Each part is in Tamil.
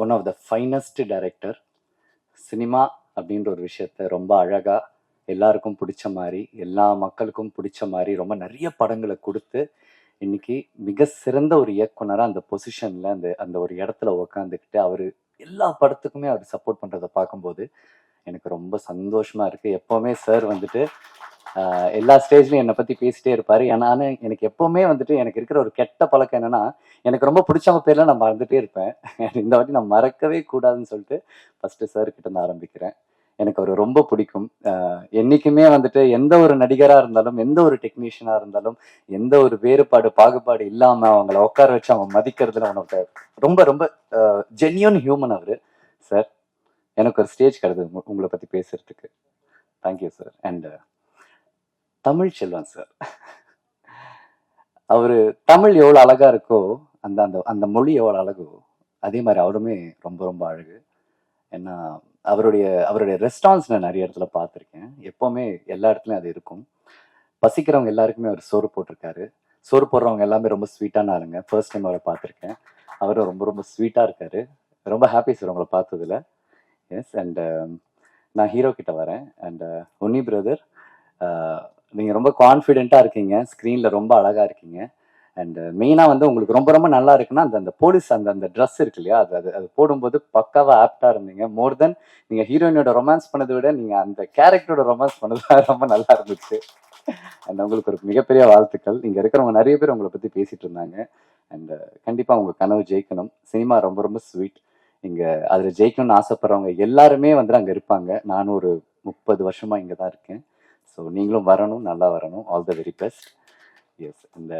One of the finest director. சினிமா அப்படின்ற ஒரு விஷயத்த ரொம்ப அழகா எல்லாருக்கும் பிடிச்ச மாதிரி, எல்லா மக்களுக்கும் பிடிச்ச மாதிரி ரொம்ப நிறைய படங்களை கொடுத்து இன்னைக்கு மிக சிறந்த ஒரு இயக்குனரா அந்த பொசிஷன்ல அந்த அந்த ஒரு இடத்துல உக்காந்துக்கிட்டு அவரு எல்லா படத்துக்குமே அவர் சப்போர்ட் பண்றதை பார்க்கும்போது எனக்கு ரொம்ப சந்தோஷமா இருக்கு. எப்பவுமே சார் வந்துட்டு எல்லா ஸ்டேஜ்லயும் என்னை பத்தி பேசிட்டே இருப்பாரு. ஆனா எனக்கு எப்பவுமே வந்துட்டு எனக்கு இருக்கிற ஒரு கெட்ட பழக்கம் என்னன்னா, எனக்கு ரொம்ப பிடிச்சவங்க பேர்லாம் நான் மறந்துட்டே இருப்பேன். இந்த வாட்டி நான் மறக்கவே கூடாதுன்னு சொல்லிட்டு ஃபர்ஸ்ட் சார் கிட்ட நான் ஆரம்பிக்கிறேன். எனக்கு அவர் ரொம்ப பிடிக்கும். என்னைக்குமே வந்துட்டு எந்த ஒரு நடிகரா இருந்தாலும், எந்த ஒரு டெக்னீஷியனா இருந்தாலும், எந்த ஒரு வேறுபாடு பாகுபாடு இல்லாம அவங்கள உட்கார வச்சு அவங்க மதிக்கிறதுல உனக்கு ரொம்ப ரொம்ப ஜென்யூன் ஹியூமன் அவரு. சார், எனக்கு ஒரு ஸ்டேஜ் கிடையாது உங்களை பத்தி பேசுறதுக்கு. Thank you sir. And Tamil Selvan sir, அவரு தமிழ் எவ்வளவு அழகா இருக்கோ அந்த அந்த அந்த மொழி எவ்வளவு அழகோ அதே மாதிரி அவருமே ரொம்ப ரொம்ப அழகு. ஏன்னா அவருடைய அவருடைய ரெஸ்டாரண்ட்ஸ் நான் நிறைய இடத்துல பார்த்துருக்கேன். எப்பவுமே எல்லா இடத்துலயும் அது இருக்கும். பசிக்கிறவங்க எல்லாருக்குமே அவர் சோறு போட்டிருக்காரு. சோறு போடுறவங்க எல்லாமே ரொம்ப ஸ்வீட்டான ஆளுங்க. ஃபர்ஸ்ட் டைம் அவரை பார்த்துருக்கேன். அவரும் ரொம்ப ரொம்ப ஸ்வீட்டா இருக்காரு. ரொம்ப ஹாப்பி சார் உங்களை பார்த்ததுல. எஸ். அண்ட் நான் ஹீரோ கிட்ட வரேன். அண்ட் உன்னி பிரதர், நீங்கள் ரொம்ப கான்ஃபிடென்ட்டாக இருக்கீங்க, ஸ்க்ரீனில் ரொம்ப அழகாக இருக்கீங்க. அண்ட் மெயினாக வந்து உங்களுக்கு ரொம்ப ரொம்ப நல்லா இருக்குன்னா அந்த அந்த போலீஸ் அந்த அந்த ட்ரெஸ் இருக்கு இல்லையா, அது அது அது போடும்போது பக்காவாக ஆப்டாக இருந்தீங்க. மோர் தென் நீங்கள் ஹீரோயினோட ரொமான்ஸ் பண்ணதை விட நீங்கள் அந்த கேரக்டரோட ரொமான்ஸ் பண்ணது ரொம்ப நல்லா இருந்துச்சு. அண்ட் உங்களுக்கு ஒரு மிகப்பெரிய வாழ்த்துக்கள். இங்கே இருக்கிறவங்க நிறைய பேர் உங்களை பற்றி பேசிட்டு இருந்தாங்க. அண்ட் கண்டிப்பாக உங்கள் கனவு ஜெயிக்கணும். சினிமா ரொம்ப ரொம்ப ஸ்வீட். இங்கே அதில் ஜெயிக்கணும்னு ஆசைப்படுறவங்க எல்லாருமே வந்து அங்கே இருப்பாங்க. நானும் ஒரு 30 வருஷமாக இங்கே தான் இருக்கேன். ஸோ நீங்களும் வரணும், நல்லா வரணும். All the very best. Yes. இந்த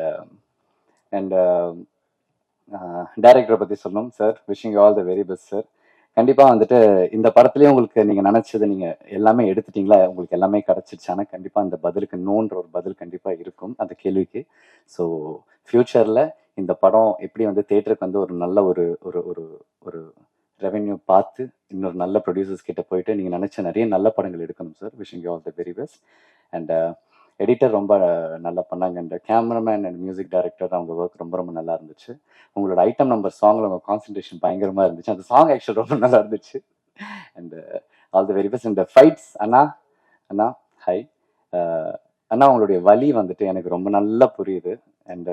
அண்ட் டைரக்டரை பற்றி சொல்லணும் sir. Wishing all the very best sir. கண்டிப்பாக வந்துட்டு இந்த படத்துலேயும் உங்களுக்கு நீங்கள் நினச்சது நீங்கள் எல்லாமே எடுத்துட்டீங்களா, உங்களுக்கு எல்லாமே கிடச்சிருச்சு. ஆனால் கண்டிப்பாக அந்த பதிலுக்கு நோன்ற ஒரு பதில் கண்டிப்பாக இருக்கும் அந்த கேள்விக்கு. ஸோ ஃப்யூச்சரில் இந்த படம் எப்படி வந்து தேட்டருக்கு வந்து ஒரு நல்ல ஒரு ஒரு ஒரு ஒரு ரெவென்யூ பார்த்து இன்னொரு நல்ல ப்ரொடியூசர்ஸ் கிட்ட போயிட்டு நீங்கள் நினச்ச நிறைய நல்ல படங்கள் எடுக்கணும் sir. Wishing you all the very best. And editor ரொம்ப நல்லா பண்ணாங்க. And cameraman and music director அவங்க ஒர்க் ரொம்ப ரொம்ப நல்லா இருந்துச்சு. உங்களோட ஐட்டம் நம்பர் சாங்கில் உங்கள் கான்சன்ட்ரேஷன் பயங்கரமாக இருந்துச்சு. அந்த சாங் ஆக்சுவல் ரொம்ப நல்லா இருந்துச்சு. And all the very best. இந்த ஃபைட்ஸ் அண்ணா அண்ணா ஹை அண்ணா, உங்களுடைய வலி வந்துட்டு எனக்கு ரொம்ப நல்லா புரியுது. அண்ட்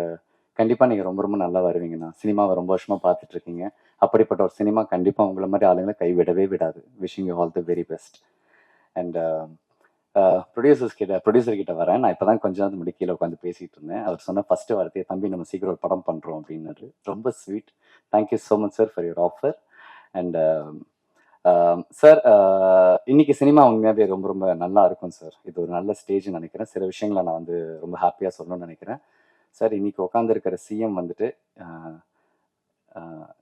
கண்டிப்பாக நீங்கள் ரொம்ப ரொம்ப நல்லா வருவீங்கண்ணா. சினிமாவை ரொம்ப வருஷமாக பார்த்துட்டு இருக்கீங்க. அப்படிப்பட்ட ஒரு சினிமா கண்டிப்பாக உங்களை மாதிரி ஆளுங்களை கைவிடவே விடாது. Wishing you all the very best. And producer கிட்ட வரேன். நான் இப்போ தான் கொஞ்சம் நாள் முடி கீழே உட்காந்து பேசிகிட்டு இருந்தேன். அவர் சொன்ன ஃபஸ்ட்டு வார்த்தையை, தம்பி நம்ம சீக்கிரம் ஒரு படம் பண்ணுறோம் அப்படின்னாரு. ரொம்ப sweet. Thank you so much sir for your offer. And sir, இன்னைக்கு சினிமா உண்மையாகவே ரொம்ப ரொம்ப நல்லா இருக்கும் சார். இது ஒரு நல்ல ஸ்டேஜ்னு நினைக்கிறேன். சில விஷயங்களை நான் வந்து ரொம்ப ஹாப்பியாக சொல்லணும்னு நினைக்கிறேன். சார், இன்னைக்கு உட்காந்துருக்கிற சிஎம் வந்துட்டு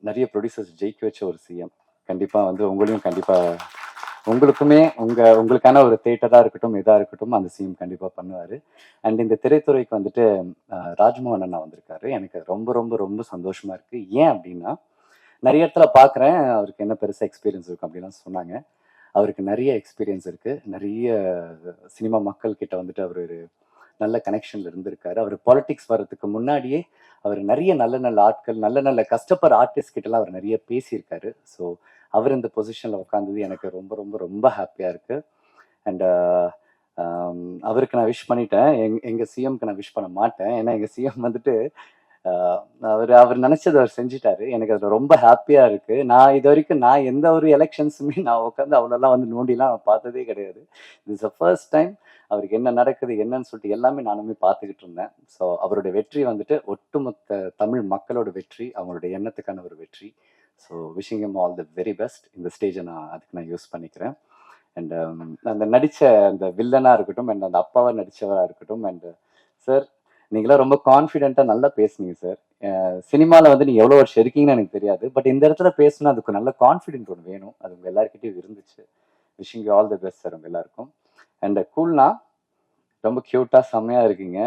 நிறைய ப்ரொடியூசர்ஸ் ஜெயிக்க வச்ச ஒரு சிஎம். கண்டிப்பாக வந்து உங்களையும் கண்டிப்பாக உங்களுக்குமே உங்களுக்கான ஒரு தேட்டராக இருக்கட்டும், இதாக இருக்கட்டும், அந்த சிஎம் கண்டிப்பாக பண்ணுவார். அண்ட் இந்த திரைத்துறைக்கு வந்துட்டு ராஜ்மோகன் அண்ணா வந்திருக்காரு. எனக்கு ரொம்ப ரொம்ப ரொம்ப சந்தோஷமாக இருக்குது. ஏன் அப்படின்னா, நிறைய இடத்துல பார்க்குறேன் அவருக்கு என்ன பெருசாக எக்ஸ்பீரியன்ஸ் இருக்கும் அப்படின்லாம் சொன்னாங்க. அவருக்கு நிறைய எக்ஸ்பீரியன்ஸ் இருக்குது. நிறைய சினிமா மக்கள் கிட்ட வந்துட்டு அவர் ஒரு நல்ல கனெக்ஷன்ல இருந்திருக்காரு. அவர் பாலிடிக்ஸ் வர்றதுக்கு முன்னாடியே அவர் நிறைய நல்ல நல்ல ஆட்கள், நல்ல நல்ல கஷ்டப்படுற ஆர்டிஸ்ட் கிட்டலாம் அவர் நிறைய பேசியிருக்காரு. ஸோ அவர் இந்த பொசிஷன்ல உட்காந்தது எனக்கு ரொம்ப ரொம்ப ரொம்ப ஹாப்பியா இருக்கு. அண்ட் அவருக்கு நான் விஷ் பண்ணிட்டேன். எங்க சிஎம்க்கு நான் விஷ் பண்ண மாட்டேன். ஏன்னா எங்க சிஎம் வந்துட்டு அவர் நினைச்சது அவர் செஞ்சுட்டாரு. எனக்கு அதுல ரொம்ப ஹாப்பியா இருக்கு. நான் இது வரைக்கும் நான் எந்த ஒரு எலெக்ஷன்ஸுமே நான் உட்காந்து அவ்வளோலாம் வந்து நோண்டிலாம் பார்த்ததே கிடையாது. இட்ஸ் த ஃபர்ஸ்ட் டைம் அவருக்கு என்ன நடக்குது என்னன்னு சொல்லிட்டு எல்லாமே நானுமே பார்த்துக்கிட்டு இருந்தேன். ஸோ அவருடைய வெற்றி வந்துட்டு ஒட்டுமொத்த தமிழ் மக்களோட வெற்றி, அவங்களுடைய எண்ணத்துக்கான ஒரு வெற்றி. So wishing him all the very best. இந்த ஸ்டேஜை நான் யூஸ் பண்ணிக்கிறேன். அண்ட் அந்த நடித்த அந்த வில்லனாக இருக்கட்டும், அண்ட் அந்த அப்பாவை நடித்தவராக இருக்கட்டும். அண்ட் சார், நீங்களாம் ரொம்ப கான்ஃபிடென்ட்டாக நல்லா பேசுனீங்க சார். சினிமாவில் வந்து நீங்கள் எவ்வளோ வருஷம் இருக்கீங்கன்னு எனக்கு தெரியாது. பட் இந்த இடத்துல பேசணும், அதுக்கு நல்ல கான்ஃபிடென்ட் ஒன்று வேணும். அது உங்கள் எல்லாருக்கிட்டையும் இருந்துச்சு. Wishing you all the best sir உங்கள் எல்லாருக்கும். அண்ட் கூல்னா ரொம்ப க்யூட்டா செம்மையா இருக்கீங்க.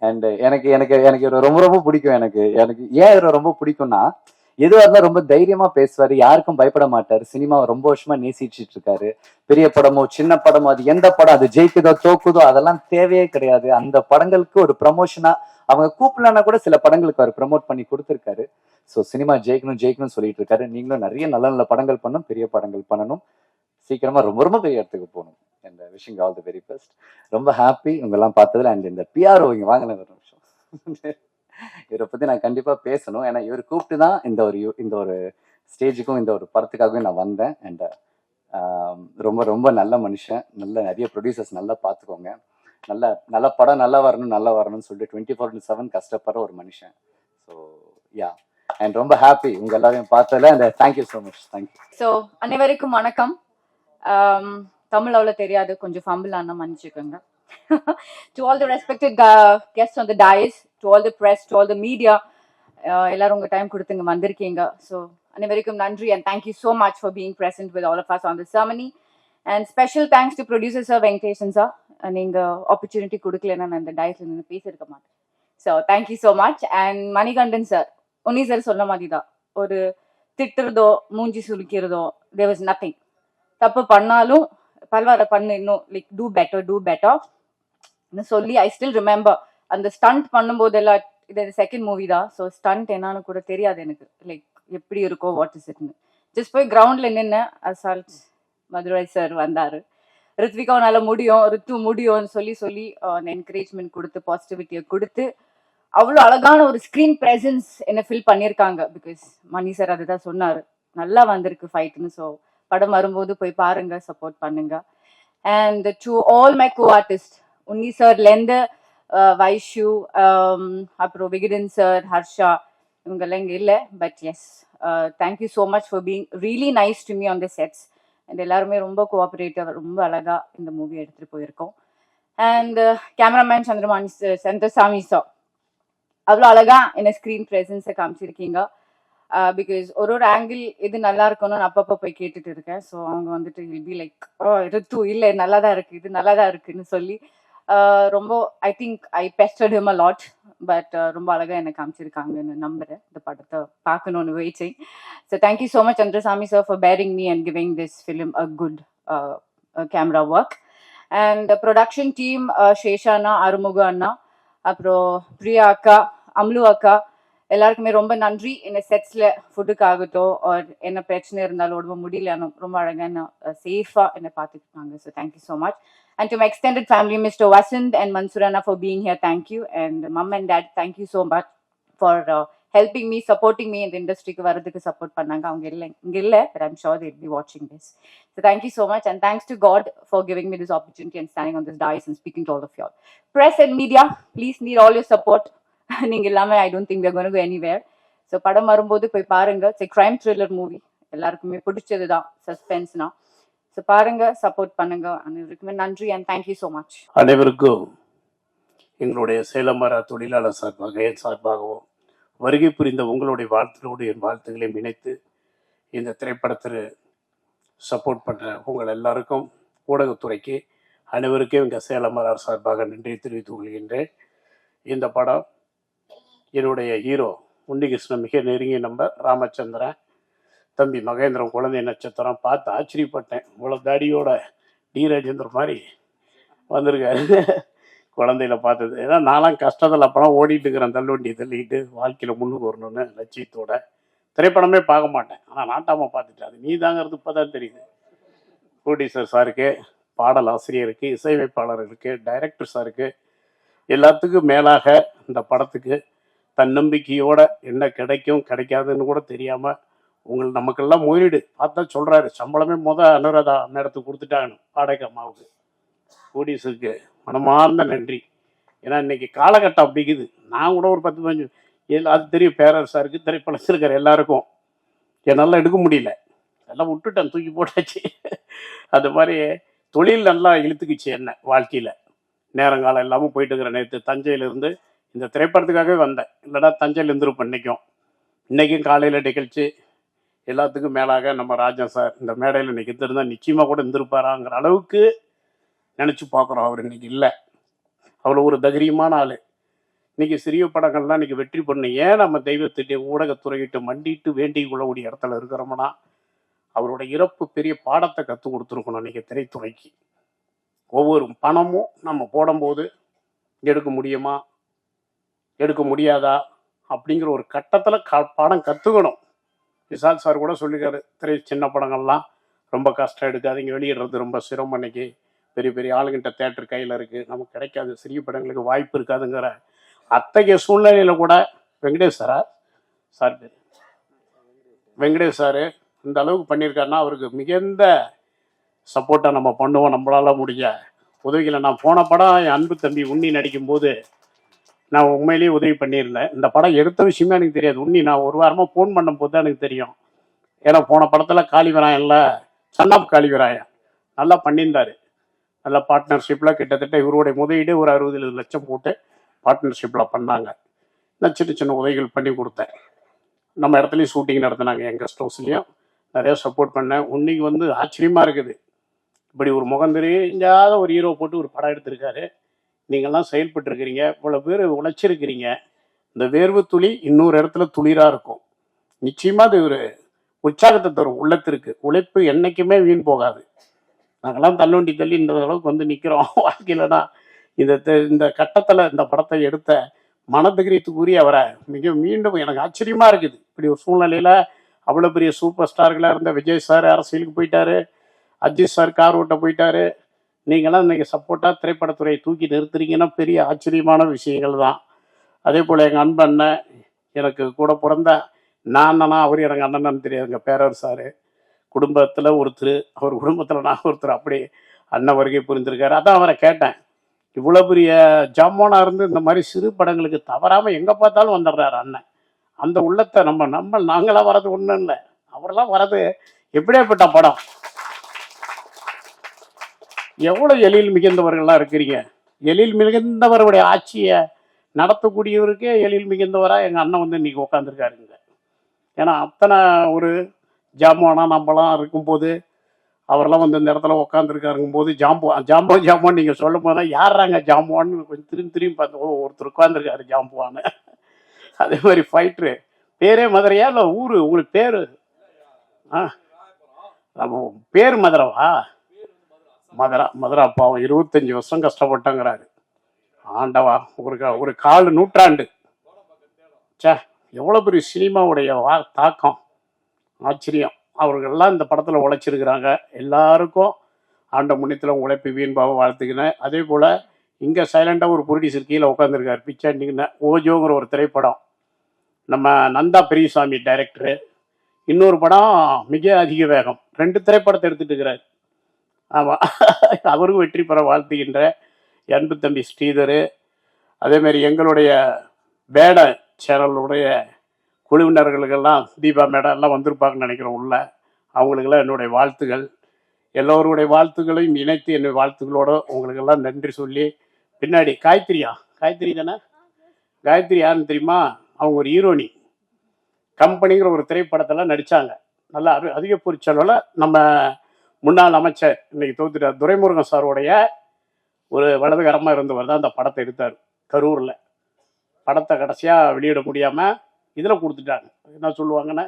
அண்ட் எனக்கு எனக்கு எனக்கு ரொம்ப ரொம்ப பிடிக்கும். எனக்கு எனக்கு ஏன் இவரை ரொம்ப பிடிக்கும்னா, எதுவாக இருந்தால் ரொம்ப தைரியமா பேசுவாரு, யாருக்கும் பயப்பட மாட்டாரு. சினிமாவை ரொம்ப வருஷமா நேசிச்சுட்டு இருக்காரு. பெரிய படமோ சின்ன படமோ, அது எந்த படம் அது ஜெயிக்குதோ தோக்குதோ அதெல்லாம் தேவையே கிடையாது. அந்த படங்களுக்கு ஒரு ப்ரமோஷனா அவங்க கூப்பிடலன்னா கூட சில படங்களுக்கு அவர் ப்ரமோட் பண்ணி கொடுத்துருக்காரு. ஸோ சினிமா ஜெயிக்கணும் ஜெயிக்கணும்னு சொல்லிட்டு இருக்காரு. நீங்களும் நிறைய நல்ல நல்ல படங்கள் பண்ணணும், பெரிய படங்கள் பண்ணணும், சீக்கிரமா ரொம்ப ரொம்ப பெரிய இடத்துக்கு போகணும். And wishing all the very best. ரொம்ப ஹாப்பி உங்கெல்லாம் பார்த்ததுல. அண்ட் இந்த பிஆர்ஓ இங்க வாங்கின ஒரு நிமிஷம் இவரை பத்தி நான் கண்டிப்பா பேசணும். ஏன்னா இவர் கூப்பிட்டு தான் இந்த ஒரு ஸ்டேஜுக்கும் இந்த ஒரு படத்துக்காகவே நான் வந்தேன். அண்ட் ரொம்ப ரொம்ப நல்ல மனுஷன். நிறைய ப்ரொடியூசர்ஸ் நல்லா பார்த்துக்கோங்க. நல்ல நல்ல படம் நல்லா வரணும்னு சொல்லிட்டு 24/7 கஷ்டப்படுற ஒரு மனுஷன். ஸோ யா, அண்ட் ரொம்ப ஹாப்பி உங்க எல்லாரையும் பார்த்ததுல. And thank you so much. Thank you. So அனைவருக்கும் வணக்கம். தமிழ் அவ்வளோ தெரியாது, கொஞ்சம் ஃபம்பிள் ஆனா மன்னிச்சுக்கோங்க. To all the respected guests on the dais, to all the press, to all the media, எல்லாரும் உங்க டைம் கொடுத்துங்க வந்திருக்கீங்க. ஸோ அனைவருக்கும் நன்றி and thank you so much for being present with all of us on this ceremony. And special thanks to producer sir Venkatesan sir. நீங்க ஆப்பர்ச்சுனிட்டி கொடுக்கலன்னா நான் இந்த டயஸ்ல நின்று பேசியிருக்க மாட்டேன். So thank you so much. And Manikandan sir, Unni sir சொன்ன மாதிரி தான், ஒரு திட்டுறதோ மூஞ்சி சுலிக்கிறதோ there was nothing. தப்பு பண்ணாலும் பரவாயில்ல பண்ணு, இன்னும் லைக் டூ பெட்டர் சொல்லி ஐ ஸ்டில் ரிமெம்பர் அந்த ஸ்டண்ட் பண்ணும்போது எல்லாம். இது செகண்ட் மூவி தான், ஸோ ஸ்டண்ட் என்னன்னு கூட தெரியாது எனக்கு, லைக் எப்படி இருக்கோ வாட் இஸ் இட்னு. ஜஸ்ட் போய் கிரவுண்ட்ல நின்று அசால்ட் மதுரை சார் வந்தாரு, ரித்விகா நல்லா முடியும், ரித்து முடியும்னு சொல்லி என்கரேஜ்மெண்ட் கொடுத்து பாசிட்டிவிட்டியை கொடுத்து அவ்வளோ அழகான ஒரு ஸ்க்ரீன் ப்ரெசன்ஸ் என்ன ஃபில் பண்ணியிருக்காங்க. பிகாஸ் மணி சார் அதுதான் சொன்னார், நல்லா வந்திருக்கு ஃபைட்னு. ஸோ படம் வரும்போது போய் பாருங்க, சப்போர்ட் பண்ணுங்க. And to all my co artist, Unni சார்லேருந்து வைஷு, அப்புறம் விகடன் சார், ஹர்ஷா, இவங்கெல்லாம் இங்கே இல்லை, but yes thank you so much for being really nice to me on the sets. And எல்லாருமே ரொம்ப கோஆப்ரேட்டிவ், ரொம்ப அழகா இந்த மூவி எடுத்துட்டு போயிருக்கோம். அண்ட் கேமராமேன் சந்திரசாமி சார் அவ்வளோ அழகா என்ன ஸ்க்ரீன் ப்ரெசன்ஸை காமிச்சிருக்கீங்க. பிகாஸ் ஒரு ஆங்கிள் இது நல்லா இருக்கணும்னு அப்பப்போ போய் கேட்டுட்டு இருக்கேன். ஸோ அவங்க வந்துட்டு வில் பி லைக் ரித்து இல்லை நல்லா தான் இருக்கு, இது நல்லா தான் இருக்குன்னு சொல்லி ரொம்ப I think I pestered him a lot. But ரொம்ப அழகாக என்னை காமிச்சிருக்காங்கன்னு நம்புறேன். இந்த படத்தை பார்க்கணுன்னு waiting. So thank you so much Chandrasami sir for bearing me and giving this film a good camera work. And production team Seshana, Arumuga அண்ணா, அப்புறம் பிரியா அக்கா, அம்லு அக்கா, எல்லாருக்குமே ரொம்ப நன்றி. என்ன செட்ஸ்ல ஃபுட்டுக்காகட்டும், என்ன பிரச்சனை இருந்தாலும் உடம்பு முடியலன்னு ரொம்ப அழகா என்ன சேஃபா என்ன பார்த்துக்கிட்டாங்க. So thank you so much. And to my extended family, mister Vasanth and மன்சூரானா for being here, thank you. And mum and dad, thank you so much for helping me, supporting me. இந்த இண்டஸ்ட்ரிக்கு வரதுக்கு சப்போர்ட் பண்ணாங்க. அவங்க இங்கே இல்லை, but I'm sure they'll be watching this. So thank you so much, and thanks to God for giving me this opportunity and standing on this dais and speaking to all of y'all. Press and media, please need all your support. நீங்க இல்லாம I don't think we are going to go anywhere. So படம் வரும்போது போய் பாருங்க. இட்ஸ் கிரைம் த்ரில்லர் மூவி, எல்லாருக்குமே பிடிச்சதுதான், சஸ்பென்ஸ்னா. ஸோ பாருங்க, சப்போர்ட் பண்ணுங்க. அனைவருக்குமே நன்றி அண்ட் தேங்க்யூ ஸோ மச். அனைவருக்கும் எங்களுடைய சேலமர தொழிலாளர் சார்பாக, என் சார்பாகவும் வருகை புரிந்த உங்களுடைய வாழ்த்துக்களோடு என் வாழ்த்துக்களை இணைத்து இந்த திரைப்படத்தில் சப்போர்ட் பண்ணுற உங்கள் எல்லாருக்கும், ஊடகத்துறைக்கு அனைவருக்கும் எங்கள் சேலமரார் சார்பாக நன்றி தெரிவித்துக் கொள்கின்றேன். இந்த படம் என்னுடைய ஹீரோ உன்னிகிருஷ்ணன் மிக நெருங்கிய நம்பர் ராமச்சந்திரன், தம்பி மகேந்திரன் குழந்தை நட்சத்திரம். பார்த்து ஆச்சரியப்பட்டேன், இவ்வளோ தாடியோட டி ராஜேந்திரன் மாதிரி வந்திருக்காரு குழந்தையில பார்த்தது. ஏன்னா நான்லாம் கஷ்டத்தில் அப்போலாம் ஓடிட்டு இருக்கிறேன், தள்ளுவண்டி தள்ளிட்டு வாழ்க்கையில் முன்னுக்கு வரணும்னு லட்சியத்தோட. திரைப்படமே பார்க்க மாட்டேன், ஆனால் நாட்டாமல் பார்த்துட்டேன். அது நீ தாங்கிறது இப்போ தான் தெரியுது. ப்ரொடியூசர் சாருக்கு, பாடல் ஆசிரியருக்கு, இசையமைப்பாளருக்கு, டைரக்டர் சாருக்கு, எல்லாத்துக்கும் மேலாக இந்த படத்துக்கு தன்னம்பிக்கையோட என்ன கிடைக்கும் கிடைக்காதுன்னு கூட தெரியாமல் நமக்கெல்லாம் முதலீடு பார்த்தா சொல்கிறாரு. சம்பளமே அனுராதா அந்நேரத்துக்கு கொடுத்துட்டாங்க வாடகை அம்மாவுக்கு. ப்ரொடியூசருக்கு மனமார்ந்த நன்றி. ஏன்னா இன்னைக்கு காலகட்டம் அப்படிக்குது. நான் கூட ஒரு 10-15 அது தெரியும் பேரரசாருக்கு, திரைப்படத்தில் இருக்கிற எல்லாருக்கும் என்னால் எடுக்க முடியல, எல்லாம் விட்டுட்டேன், தூக்கி போட்டாச்சு. அது மாதிரி தொழில் நல்லா இழுத்துக்குச்சு என்ன வாழ்க்கையில். நேரங்காலம் எல்லாமும் போயிட்டு இருக்கிற. நேற்று தஞ்சையிலேருந்து இந்த திரைப்படத்துக்காகவே வந்தேன், இல்லைனா தஞ்சையில் இருந்திருப்பேன் இன்றைக்கும். இன்றைக்கும் காலையில் நிகழ்ச்சி எல்லாத்துக்கும் மேலாக நம்ம ராஜன் சார் இந்த மேடையில் இன்றைக்கி இருந்திருந்தால் நிச்சயமாக கூட இருந்திருப்பாராங்கிற அளவுக்கு நினச்சி பார்க்குறோம். அவர் இன்றைக்கி இல்லை, அவ்வளோ ஒரு தைரியமான ஆள். இன்றைக்கி சிறிய படங்கள்லாம் இன்றைக்கி வெற்றி பண்ணு. ஏன் நம்ம தெய்வத்திட்ட ஊடகத்துறையிட்டு மண்டிட்டு வேண்டி கொள்ளக்கூடிய இடத்துல இருக்கிறோம்னா, அவரோட இறப்பு பெரிய பாடத்தை கற்றுக் கொடுத்துருக்கணும் இன்றைக்கி திரைத்துறைக்கு. ஒவ்வொரு பணமும் நம்ம போடும்போது எடுக்க முடியுமா, எடுக்க முடியாதா அப்படிங்கிற ஒரு கட்டத்தில் படம் கற்றுக்கணும். விஷால் சார் கூட சொல்லிக்காரு, சின்ன படங்கள்லாம் ரொம்ப கஷ்டம், எடுக்காதீங்க, வெளியிடுறது ரொம்ப சிரமம், இன்னைக்கு பெரிய பெரிய ஆளுங்கிட்ட தேட்டர் கையில் இருக்குது, நமக்கு கிடைக்காது, சிறிய படங்களுக்கு வாய்ப்பு இருக்காதுங்கிற அத்தகைய சூழ்நிலையில் கூட வெங்கடேஷ் சார் பேர் வெங்கடேஷ் சார் இந்த அளவுக்கு பண்ணியிருக்காருன்னா அவருக்கு மிகுந்த சப்போர்ட்டாக நம்ம பண்ணுவோம். நம்மளால முடிய உதவிகளை நான் போன படம் என் அன்பு தம்பி உண்ணி நடிக்கும்போது நான் உண்மையிலேயே உதவி பண்ணியிருந்தேன். இந்த படம் எடுத்த விஷயமே எனக்கு தெரியாது. உண்ணி நான் ஒரு வாரமாக ஃபோன் பண்ணும்போது தான் எனக்கு தெரியும். ஏன்னா போன படத்தில் காளிவராயன்ல சன்னாப் காளிவராயன் நல்லா பண்ணியிருந்தார். நல்ல பார்ட்னர்ஷிப்பில் கிட்டத்தட்ட இவருடைய முதலீடு ஒரு 60 லட்சம் போட்டு பார்ட்னர்ஷிப்பில் பண்ணாங்க. நான் சின்ன சின்ன உதவிகள் பண்ணி கொடுத்தேன். நம்ம இடத்துலையும் ஷூட்டிங் நடத்தினாங்க, எங்கள் கெஸ்ட் ஹவுஸ்லேயும் நிறைய சப்போர்ட் பண்ணேன். உன்னைக்கு வந்து ஆச்சரியமாக இருக்குது, இப்படி ஒரு முகம் தெரியாத ஒரு ஹீரோ போட்டு ஒரு படம் எடுத்திருக்காரு. நீங்கள்லாம் செயல்பட்டுருக்கிறீங்க, இவ்வளோ பேர் உழைச்சிருக்கிறீங்க. இந்த வேர்வு துளி இன்னொரு இடத்துல துளிராக இருக்கும். நிச்சயமாக அது ஒரு உற்சாகத்தை தரும் உள்ளத்திற்கு. உழைப்பு என்றைக்குமே வீண் போகாது. நாங்கள்லாம் தள்ளுவண்டி தள்ளி இந்த அளவுக்கு வந்து நிற்கிறோம் வாழ்க்கையிலனா இந்த கட்டத்தில் இந்த படத்தை எடுத்த மனதைரியத்துக்குரிய அவரை மீண்டும் எனக்கு ஆச்சரியமாக இருக்குது. இப்படி ஒரு சூழ்நிலையில் அவ்வளோ பெரிய சூப்பர் ஸ்டார்களாக இருந்த விஜய் சார் அரசியலுக்கு போயிட்டாரு, அஜித் சார் கார் ஓட்ட போயிட்டாரு. நீங்களாம் இன்றைக்கி சப்போர்ட்டாக திரைப்படத்துறையை தூக்கி நிறுத்துறீங்கன்னா பெரிய ஆச்சரியமான விஷயங்கள் தான். அதே போல் எங்கள் அன்பு அண்ணன், எனக்கு கூட பிறந்த நான் தானா அவர் எனக்கு அண்ணன்னு தெரியாதுங்க, பேரர் சார் குடும்பத்தில் ஒருத்தர், அவர் குடும்பத்தில் நான் ஒருத்தர், அப்படி அண்ணன் வருகை புரிந்திருக்காரு. அதான் அவரை கேட்டேன், இவ்வளோ பெரிய ஜாமானாக இருந்து இந்த மாதிரி சிறு படங்களுக்கு தவறாமல் எங்கே பார்த்தாலும் வந்துடுறாரு அண்ணன். அந்த உள்ளத்தை நாங்களாம் வர்றது ஒன்றும் இல்லை, அவரெல்லாம் வர்றது எப்படியாப்பட்ட படம். எவ்வளோ எழில் மிகுந்தவர்கள்லாம் இருக்கிறீங்க. எழில் மிகுந்தவருடைய ஆட்சியை நடத்தக்கூடியவருக்கே எழில் மிகுந்தவராக எங்கள் அண்ணன் வந்து இன்றைக்கி உட்காந்துருக்காருங்க. ஏன்னா அத்தனை ஒரு ஜாமானா நம்மளாம் இருக்கும்போது அவரெல்லாம் வந்து இந்த இடத்துல உட்காந்துருக்காருங்கும்போது ஜாம்பவான் நீங்கள் சொல்லும் போது தான் யாராங்க ஜாம்பவான்னு கொஞ்சம் திரும்பி பார்த்து ஒருத்தர் உட்காந்துருக்காரு ஜாம்பவான்னு. அதே மாதிரி ஃபைட்ரு பேரே மதுரையா இல்லை ஊர் உங்களுக்கு பேர்? நம்ம பேர் மதுரவா? மதுரா பாவம் 25 வருஷம் கஷ்டப்பட்டங்கிறாரு. ஆண்டவா, ஒரு 4 நூற்றாண்டு. சே, எவ்வளோ பெரிய சினிமாவுடைய தாக்கம், ஆச்சரியம். அவர்கள்லாம் இந்த படத்தில் உழைச்சிருக்கிறாங்க. எல்லாருக்கும் ஆண்ட முன்னத்தில் உழைப்பு வீண்பாவை வாழ்த்துக்கினேன். அதே போல் இங்கே சைலண்டாக ஒரு ப்ரொடியூசர் கீழே உட்காந்துருக்காரு, பிச்சாண்டிங்கன்னு. ஓஜோங்கிற ஒரு திரைப்படம், நம்ம நந்தா பெரியசாமி டைரக்டரு. இன்னொரு படம் மிக அதிக வேகம், 2 திரைப்படத்தை எடுத்துகிட்டு இருக்கிறார். ஆமாம், அவருக்கும் வெற்றி பெற வாழ்த்துகின்ற அன்பு தம்பி ஸ்ரீதர். அதேமாரி எங்களுடைய பேட சேனலுடைய குழுவினர்களுக்கெல்லாம் தீபா மேடம் எல்லாம் வந்திருப்பாங்கன்னு நினைக்கிறோம் உள்ள. அவங்களுக்கெல்லாம் என்னுடைய வாழ்த்துகள். எல்லோருடைய வாழ்த்துக்களையும் இணைத்து என்னுடைய வாழ்த்துக்களோடு உங்களுக்கெல்லாம் நன்றி சொல்லி, பின்னாடி காயத்ரி தானே, காயத்ரி யாருன்னு தெரியுமா? அவங்க ஒரு ஹீரோனி, கம்பெனிங்கிற ஒரு திரைப்படத்தில் நடித்தாங்க. நல்லா அதிக பொறிச்சளவில் நம்ம முன்னாள் அமைச்சர் இன்னைக்கு தோத்துட்டார் துரைமுருகன் சாருடைய ஒரு வலதுகரமாக இருந்தவர் தான் அந்த படத்தை எடுத்தார் கரூரில். படத்தை கடைசியாக வெளியிட முடியாமல் இதில் கொடுத்துட்டாங்க, என்ன சொல்லுவாங்கன்னா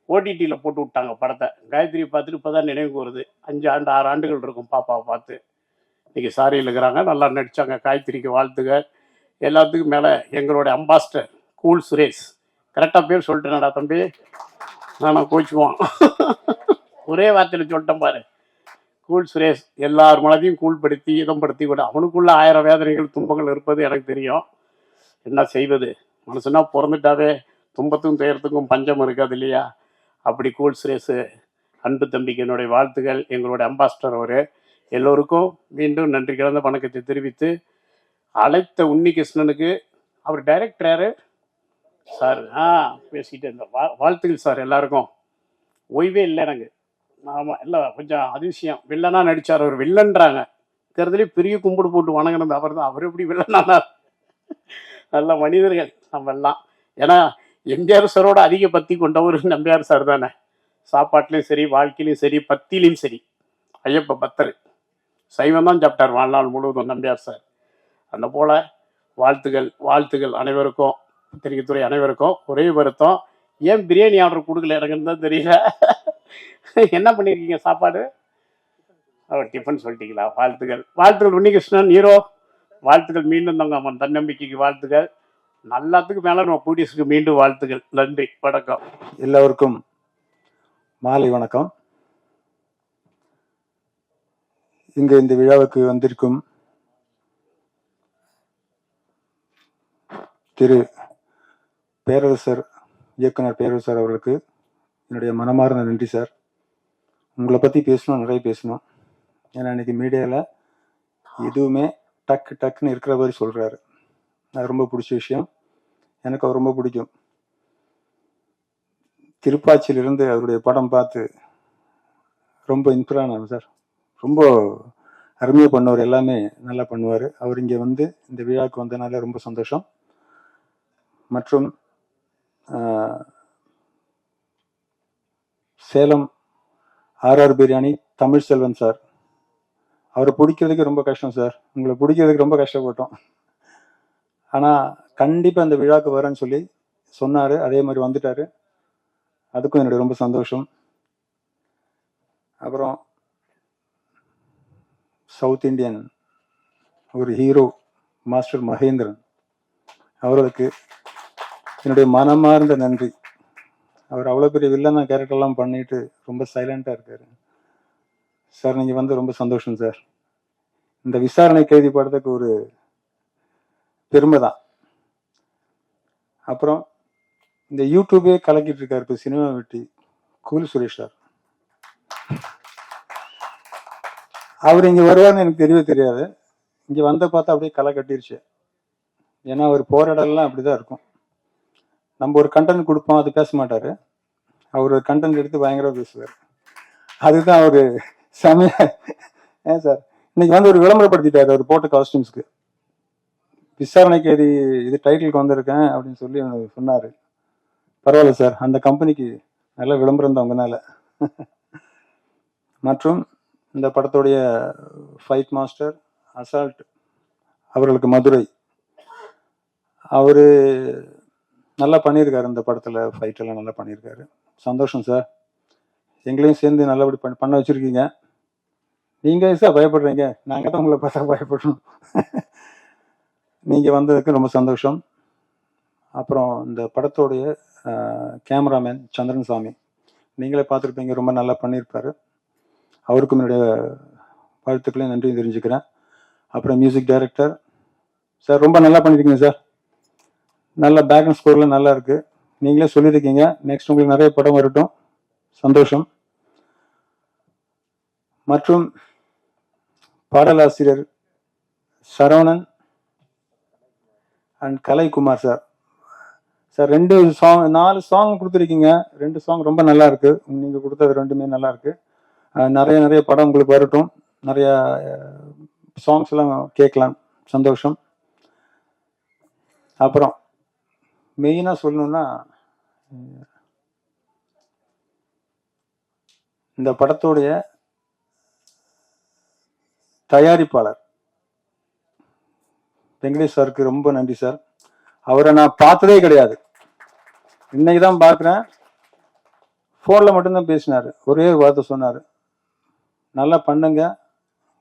ஓடிடியில் போட்டு விட்டாங்க படத்தை. காயத்ரி பார்த்துட்டு இப்போ தான் நினைவுக்கு வருது, 6 ஆண்டுகள் இருக்கும் பாப்பாவை பார்த்து. இன்றைக்கி சாரியில் இருக்கிறாங்க, நல்லா நடித்தாங்க. காயத்ரிக்கு வாழ்த்துகள். எல்லாத்துக்கும் மேலே எங்களுடைய அம்பாஸ்டர் கூல் சுரேஷ், கரெக்டாக பேர் சொல்லிட்டேனடா தம்பி, நான் கோச்சுக்குவான், ஒரே வார்த்தையில் சொல்லிட்டேன் பாரு. கூல் சுரேஷ் எல்லார் மனதையும் கூழ்படுத்தி இதம்படுத்தி கூட, அவனுக்குள்ள 1000 வேதனைகள் துன்பங்கள் இருப்பது எனக்கு தெரியும். என்ன செய்வது, மனுஷனா பிறந்துட்டாவே துன்பத்துக்கும் துயரத்துக்கும் பஞ்சம் இருக்காது இல்லையா? அப்படி கூல் சுரேஷ் அன்பு தம்பிக்கு என்னுடைய வாழ்த்துகள். எங்களுடைய அம்பாஸ்டர் அவர். எல்லோருக்கும் மீண்டும் நன்றி கலந்த வணக்கத்தை தெரிவித்து, அழைத்த உன்னிகிருஷ்ணனுக்கு, அவர் டைரக்டர் யாரு சார்? பேசிக்கிட்டு இருந்தேன். வாழ்த்துக்கள் சார் எல்லாருக்கும். ஓய்வே இல்லை எனக்கு. ஆமாம், இல்லை கொஞ்சம் அதிசயம். வில்லனாக நடித்தார் அவர், வில்லன்றாங்க இருக்கிறதுலே பெரிய கும்பிடு போட்டு வணங்கினது அவர் தான். அவர் எப்படி வில்லனானார்? நல்ல மனிதர்கள் நம்ம எல்லாம். ஏன்னா எம்ஜிஆர் சாரோட அதிக பக்தி கொண்டவர் நம்பியார் சார் தானே. சாப்பாட்டுலேயும் சரி, வாழ்க்கையிலையும் சரி, பக்தியிலையும் சரி. ஐயப்ப பக்தர், சைவம் தான் சாப்பிட்டார் வாழ்நாள் முழுவதும் நம்பியார் சார். அந்த போல் வாழ்த்துகள் அனைவருக்கும், பத்திரிகைத்துறை அனைவருக்கும். ஒரே வருத்தம், ஏன் பிரியாணி ஆர்டர் கொடுக்கல எனக்குன்னு தான் தெரியல. என்ன பண்ணியிருக்கீங்க சாப்பாடு? டிஃபன் சொல்லிட்டீங்களா? வாழ்த்துக்கள் உன்னிகிருஷ்ணன் ஹீரோ. வாழ்த்துக்கள் மீண்டும் தங்க தன்னம்பிக்கைக்கு வாழ்த்துக்கள். எல்லாத்துக்கும் மேலே நம்ம ப்ரொடியூசருக்கு மீண்டும் வாழ்த்துக்கள். நன்றி, வணக்கம். எல்லோருக்கும் மாலை வணக்கம். இங்கு இந்த விழாவுக்கு வந்திருக்கும் திரு பேரரசர், இயக்குனர் பேரரசர் அவர்களுக்கு என்னுடைய மனமார்ந்த நன்றி சார். உங்களை பற்றி பேசணும், நிறைய பேசணும். ஏன்னா இன்னைக்கு மீடியாவில் எதுவுமே டக்கு டக்குன்னு இருக்கிற மாதிரி சொல்கிறாரு. அது ரொம்ப பிடிச்ச விஷயம். எனக்கு அவர் ரொம்ப பிடிக்கும். திருப்பாச்சியிலிருந்து அவருடைய படம் பார்த்து ரொம்ப இன்ஸ்பயர் ஆனார் சார். ரொம்ப அருமையாக பண்ணுவார், எல்லாமே நல்லா பண்ணுவார். அவர் இங்கே வந்து இந்த விழாவுக்கு வந்தனால ரொம்ப சந்தோஷம். மற்றும் சேலம் ஆர்ஆர் பிரியாணி தமிழ் செல்வன் சார், அவரை பிடிக்கிறதுக்கு ரொம்ப கஷ்டம் சார். உங்களை பிடிக்கிறதுக்கு ரொம்ப கஷ்டப்பட்டோம். ஆனால் கண்டிப்பாக இந்த விழாவுக்கு வரேன்னு சொல்லி சொன்னார். அதே மாதிரி வந்துட்டார். அதுக்கும் என்னுடைய ரொம்ப சந்தோஷம். அப்புறம் சவுத் இந்தியன் ஒரு ஹீரோ மாஸ்டர் மகேந்திரன் அவர்களுக்கு என்னுடைய மனமார்ந்த நன்றி. அவர் அவ்வளோ பெரிய வில்லனா கேரக்டர்லாம் பண்ணிட்டு ரொம்ப சைலண்டாக இருக்காரு சார். நீங்கள் வந்து ரொம்ப சந்தோஷம் சார். இந்த விசாரணை கைதி படத்துக்கு ஒரு பெருமை தான். அப்புறம் இந்த யூடியூபே கலக்கிட்டு இருக்காரு இப்போ சினிமா வெட்டி கூல் சுரேஷ் சார். அவர் இங்கே வருவார்னு எனக்கு தெரியவே தெரியாது. இங்கே வந்த பார்த்தா அப்படியே களை கட்டிருச்சு. ஏன்னா அவர் போகிற இடம்லாம் அப்படிதான் இருக்கும். நம்ம ஒரு கண்டென்ட் கொடுப்போம், அது பேச மாட்டார். அவர் ஒரு கண்டென்ட் எடுத்து பயங்கரமாக பேசுவார். அதுதான் அவர் செமையா. ஏன் சார் இன்னைக்கு வந்து ஒரு விளம்பரப்படுத்திட்டாரு அவர் போட்ட காஸ்டியூம்ஸ்க்கு. விசாரணைக்கு இது டைட்டிலுக்கு வந்திருக்கேன் அப்படின்னு சொல்லி சொன்னார். பரவாயில்ல சார், அந்த கம்பெனிக்கு நல்ல விளம்பரம் தான் உங்களால. மற்றும் இந்த படத்துடைய ஃபைட் மாஸ்டர் அசால்ட் அவர்களுக்கு மதுரை, அவர் நல்லா பண்ணியிருக்காரு. இந்த படத்தில் ஃபைட்டெல்லாம் நல்லா பண்ணியிருக்காரு. சந்தோஷம் சார். எங்களையும் சேர்ந்து நல்லபடி பண்ண வச்சுருக்கீங்க. நீங்கள் சார் பயப்படுறீங்க, நாங்கள் தான் உங்களை பார்த்தா பயப்படுறோம். நீங்கள் வந்ததுக்கு ரொம்ப சந்தோஷம். அப்புறம் இந்த படத்தோடைய கேமராமேன் சந்திரன் சாமி, நீங்களே பார்த்துருப்பீங்க, ரொம்ப நல்லா பண்ணியிருப்பாரு. அவருக்கும் என்னுடைய வாழ்த்துக்களையும் நன்றியும் தெரிஞ்சுக்கிறேன். அப்புறம் மியூசிக் டைரக்டர் சார், ரொம்ப நல்லா பண்ணியிருக்கீங்க சார். நல்ல பேக்ரவுண்ட் ஸ்கோர்லாம் நல்லா இருக்கு. நீங்களே சொல்லியிருக்கீங்க, நெக்ஸ்ட் உங்களுக்கு நிறைய படம் வரட்டும். சந்தோஷம். மற்றும் பாடலாசிரியர் Saravanan and Kalaikumar sir. Sir 4 song கொடுத்துருக்கீங்க. 2 சாங் ரொம்ப நல்லா இருக்கு. நீங்க கொடுத்தது 2மே நல்லா இருக்கு. நிறைய படம் உங்களுக்கு வரட்டும். நிறைய சாங்ஸ் எல்லாம் கேட்கலாம். சந்தோஷம். அப்புறம் மெயினா சொல்லணும்னா, இந்த படத்துடைய தயாரிப்பாளர் வெங்கடேஷ் சாருக்கு ரொம்ப நன்றி சார். அவரை நான் பார்த்ததே கிடையாது, இன்னைக்கு தான் பார்க்குறேன். ஃபோனில் மட்டும்தான் பேசினார். ஒரே ஒரு வார்த்தை சொன்னார், நல்லா பண்ணுங்க,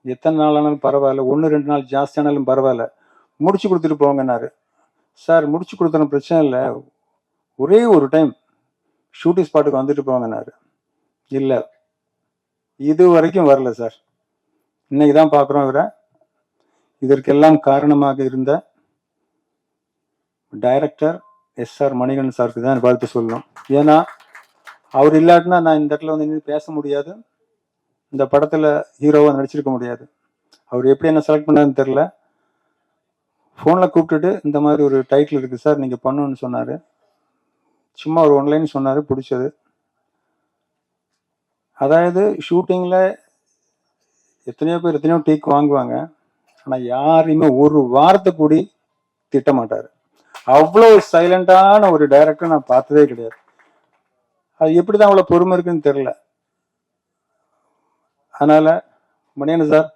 எத்தனை நாள் ஆனாலும் பரவாயில்ல, 1-2 நாள் ஜாஸ்தியானாலும் பரவாயில்ல, முடிச்சு கொடுத்துட்டு போங்கன்னாரு. சார் முடிச்சு கொடுத்தன பிரச்சனை இல்லை, ஒரே ஒரு டைம் ஷூட்டிங் ஸ்பாட்டுக்கு வந்துட்டு போங்கன்னாரு. இல்லை, இது வரைக்கும் வரல சார். இன்னைக்கு தான் பார்க்குறோம் இவரை. இதற்கெல்லாம் காரணமாக இருந்த டைரக்டர் SR மணிகண்டன் சாருக்கு தான் வாழ்த்து சொல்லணும். ஏன்னா அவர் இல்லாட்டினா நான் இந்த இடத்துல வந்து நின்று பேச முடியாது, இந்த படத்தில் ஹீரோவாக நடிச்சிருக்க முடியாது. அவர் எப்படி என்ன செலக்ட் பண்ணாருன்னு தெரில. ஃபோனில் கூப்பிட்டுட்டு இந்த மாதிரி ஒரு டைட்டில் இருக்குது சார், நீங்கள் பண்ணணும்னு சொன்னார். சும்மா ஒரு 1 லைன் சொன்னார், பிடிச்சது. அதாவது ஷூட்டிங்கில் எத்தனையோ பேர் எத்தனையோ டேக் வாங்குவாங்க, ஆனால் யாரையுமே ஒரு வாரத்தை கூடி திட்ட மாட்டார். அவ்வளோ சைலண்டான ஒரு டைரக்டர் நான் பார்த்ததே கிடையாது. அது எப்படி தான் அவ்வளோ பொறுமை இருக்குன்னு தெரில. அதனால மணியன் சார்,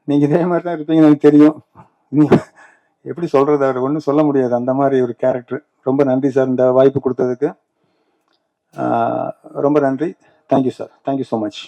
நீங்க இதே மாதிரி தான் இருப்பீங்கன்னு எனக்கு தெரியும். எப்படி சொல்றது, அவர் ஒன்றும் சொல்ல முடியாது, அந்த மாதிரி ஒரு கேரக்டர். ரொம்ப நன்றி சார் இந்த வாய்ப்பு கொடுத்ததுக்கு. ரொம்ப நன்றி. Thank you sir. Thank you so much.